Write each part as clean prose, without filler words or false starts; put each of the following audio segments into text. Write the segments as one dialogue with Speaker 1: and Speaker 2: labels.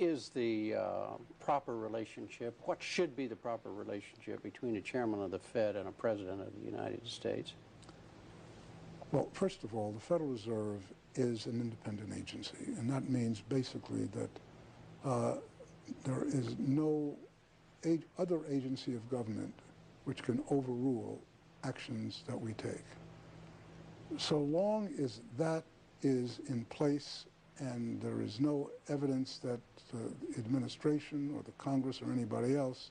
Speaker 1: is the proper relationship? What should be the proper relationship between a chairman of the Fed and a president of the United States?
Speaker 2: Well, first of all, the Federal Reserve is an independent agency, and that means basically that there is no other agency of government which can overrule actions that we take. So long as that is in place and there is no evidence that the administration or the Congress or anybody else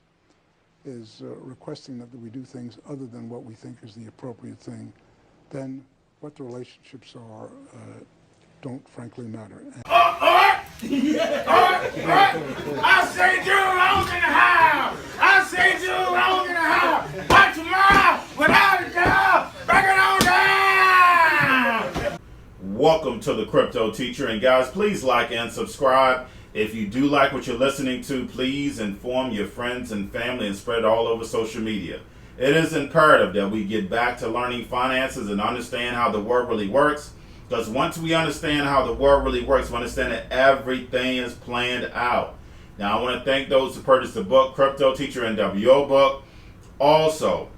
Speaker 2: is requesting that we do things other than what we think is the appropriate thing, then what the relationships are don't frankly matter.
Speaker 3: I say Drew Rose in the house. I say Drew Rose in the house. But tomorrow, without a doubt, bring it on down.
Speaker 4: Welcome to the Crypto Teacher, and guys, please like and subscribe. If you do like what you're listening to, please inform your friends and family and spread it all over social media. It is imperative that we get back to learning finances and understand how the world really works. Because once we understand how the world really works, we understand that everything is planned out. Now, I want to thank those who purchased the book, Crypto Teacher NWO book. Also,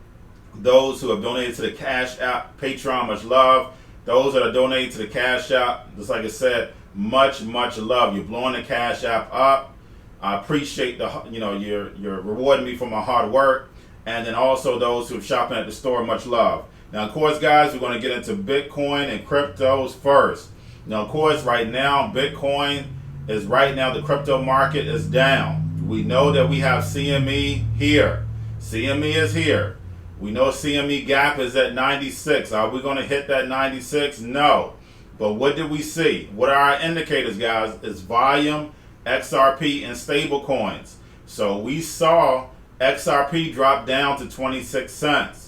Speaker 4: those who have donated to the Cash App, Patreon, much love. Those that are donating to the Cash App, just like I said, much love. You're blowing the Cash App up. I appreciate you're rewarding me for my hard work. And then also those who are shopping at the store, much love. Now, of course, guys, we're going to get into Bitcoin and cryptos first. Now, of course, right now, Bitcoin is the crypto market is down. We know that we have CME here. CME is here. We know CME gap is at 96. Are we going to hit that 96? No. But what did we see? What are our indicators, guys? It's volume, XRP, and stable coins. So we saw XRP drop down to 26 cents.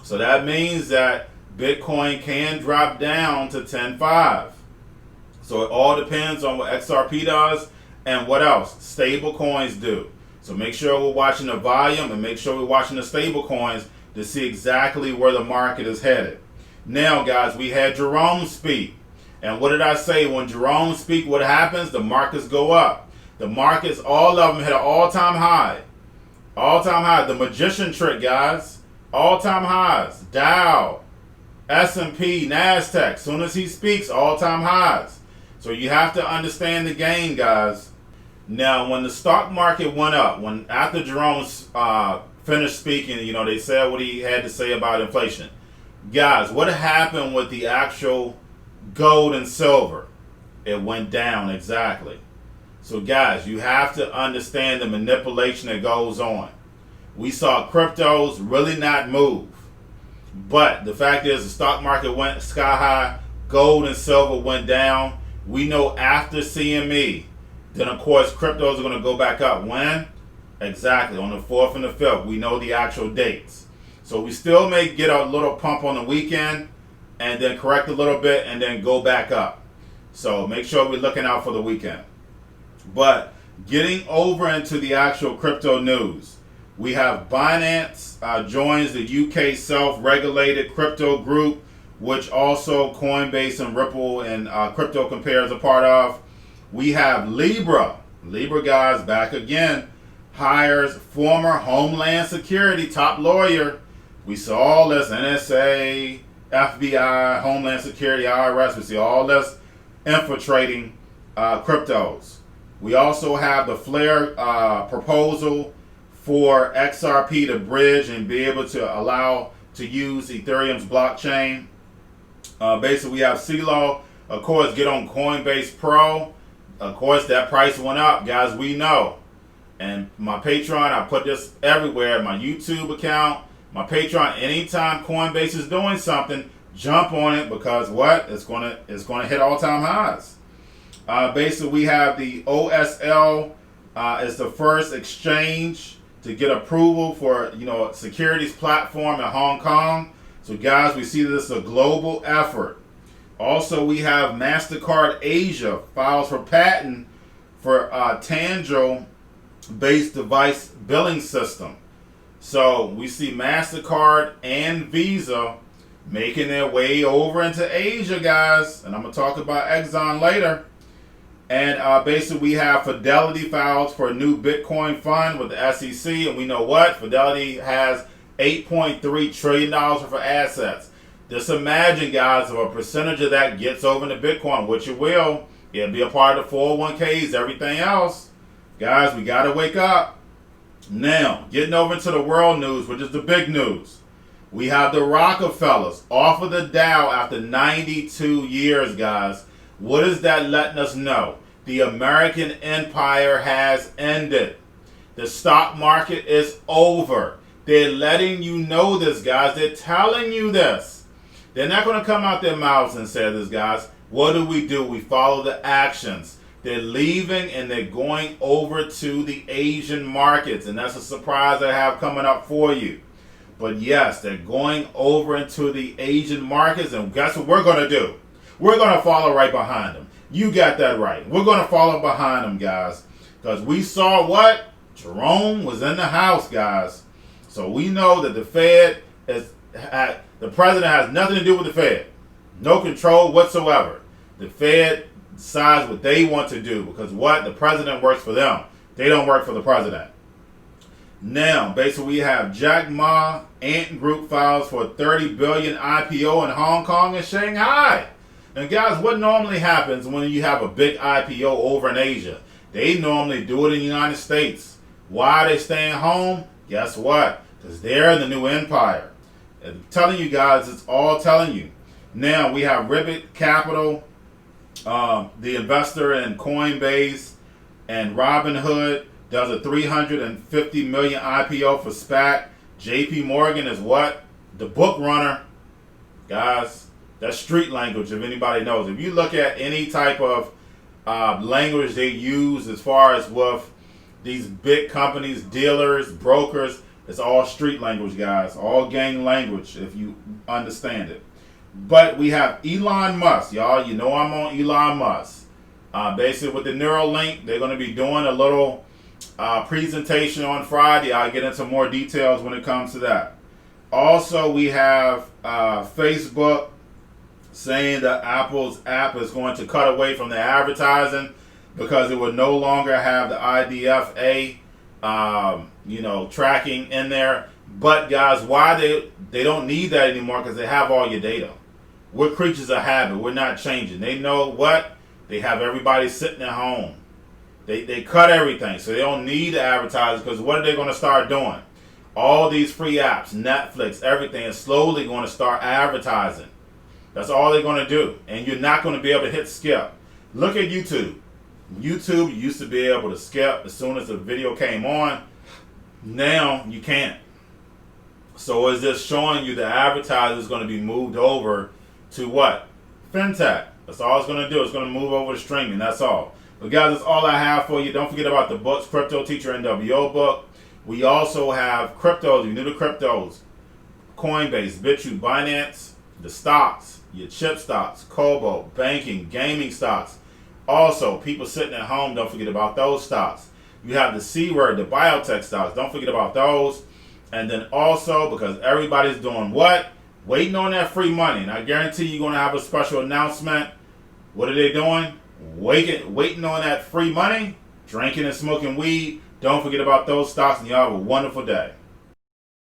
Speaker 4: So that means that Bitcoin can drop down to 10.5. So it all depends on what XRP does and what else stable coins do. So make sure we're watching the volume and make sure we're watching the stable coins to see exactly where the market is headed. Now, guys, we had Jerome speak. And what did I say? When Jerome speak, what happens? The markets go up. The markets, all of them hit an all-time high. All-time high. The magician trick, guys. All-time highs. Dow, S&P, NASDAQ. Soon as he speaks, all-time highs. So you have to understand the game, guys. Now, when the stock market went up, after Jerome finished speaking, they said what he had to say about inflation. Guys, what happened with the actual gold and silver? It went down, exactly. So, guys, you have to understand the manipulation that goes on. We saw cryptos really not move. But the fact is the stock market went sky high, gold and silver went down. We know after CME, then of course cryptos are going to go back up. When? Exactly, on the 4th and the 5th. We know the actual dates. So we still may get a little pump on the weekend and then correct a little bit and then go back up. So make sure we're looking out for the weekend. But getting over into the actual crypto news. We have Binance joins the UK self-regulated crypto group, which also Coinbase and Ripple and Crypto Compare is a part of. We have Libra. Libra, guys, back again. Hires former Homeland Security top lawyer. We saw all this, NSA, FBI, Homeland Security, IRS. We see all this infiltrating cryptos. We also have the Flare proposal for XRP to bridge and be able to allow to use Ethereum's blockchain. Basically, we have CeeLo, of course, get on Coinbase Pro. Of course, that price went up, guys, we know. And my Patreon, I put this everywhere, my YouTube account, my Patreon, anytime Coinbase is doing something, jump on it because what? It's gonna hit all-time highs. Basically, we have the OSL as the first exchange to get approval for securities platform in Hong Kong. So guys, we see this as a global effort. Also, we have MasterCard Asia files for patent for Tango based device billing system. So we see MasterCard and Visa making their way over into Asia, guys. And I'm going to talk about Exxon later. And basically, we have Fidelity files for a new Bitcoin fund with the SEC. And we know what? Fidelity has $8.3 trillion worth of assets. Just imagine, guys, if a percentage of that gets over into Bitcoin, which it will, it'll be a part of the 401ks, everything else. Guys, we got to wake up. Now, getting over into the world news, which is the big news. We have the Rockefellers off of the Dow after 92 years, guys. What is that letting us know? The American empire has ended. The stock market is over. They're letting you know this, guys. They're telling you this. They're not going to come out their mouths and say this, guys. What do? We follow the actions. They're leaving and they're going over to the Asian markets. And that's a surprise I have coming up for you. But yes, they're going over into the Asian markets. And guess what we're going to do? We're going to follow right behind them. You got that right. We're going to follow behind them, guys. Because we saw what? Jerome was in the house, guys. So we know that the Fed is, the president has nothing to do with the Fed. No control whatsoever. The Fed decides what they want to do. Because what? The president works for them. They don't work for the president. Now, basically, we have Jack Ma, Ant Group files for a $30 billion IPO in Hong Kong and Shanghai. And guys, what normally happens when you have a big IPO over in Asia? They normally do it in the United States. Why are they staying home? Guess what? Because they're the new empire. I'm telling you guys, it's all telling you. Now, we have Ribbit Capital, the investor in Coinbase, and Robinhood does a $350 million IPO for SPAC. JP Morgan is what? The book runner. Guys, that's street language, if anybody knows. If you look at any type of language they use as far as with these big companies, dealers, brokers, it's all street language, guys. All gang language, if you understand it. But we have Elon Musk, y'all. You know I'm on Elon Musk. Basically, with the Neuralink, they're going to be doing a little presentation on Friday. I'll get into more details when it comes to that. Also, we have Facebook saying that Apple's app is going to cut away from the advertising because it would no longer have the IDFA, tracking in there. But guys, why they don't need that anymore? Because they have all your data. We're creatures of habit. We're not changing. They know what? They have everybody sitting at home. They cut everything, so they don't need the advertisers. Because what are they going to start doing? All these free apps, Netflix, everything is slowly going to start advertising. That's all they're going to do. And you're not going to be able to hit skip. Look at YouTube. YouTube, you used to be able to skip as soon as the video came on. Now you can't. So is this showing you the advertiser is going to be moved over to what? FinTech. That's all it's going to do. It's going to move over to streaming. That's all. But guys, that's all I have for you. Don't forget about the books, Cryptoteacher NWO book. We also have cryptos. You new to cryptos. Coinbase, Bitrue, Binance, the stocks, your chip stocks, Kobo, banking, gaming stocks. Also, people sitting at home, don't forget about those stocks. You have the C word, the biotech stocks. Don't forget about those. And then also, because everybody's doing what? Waiting on that free money. And I guarantee you're going to have a special announcement. What are they doing? Waiting on that free money, drinking and smoking weed. Don't forget about those stocks, and y'all have a wonderful day.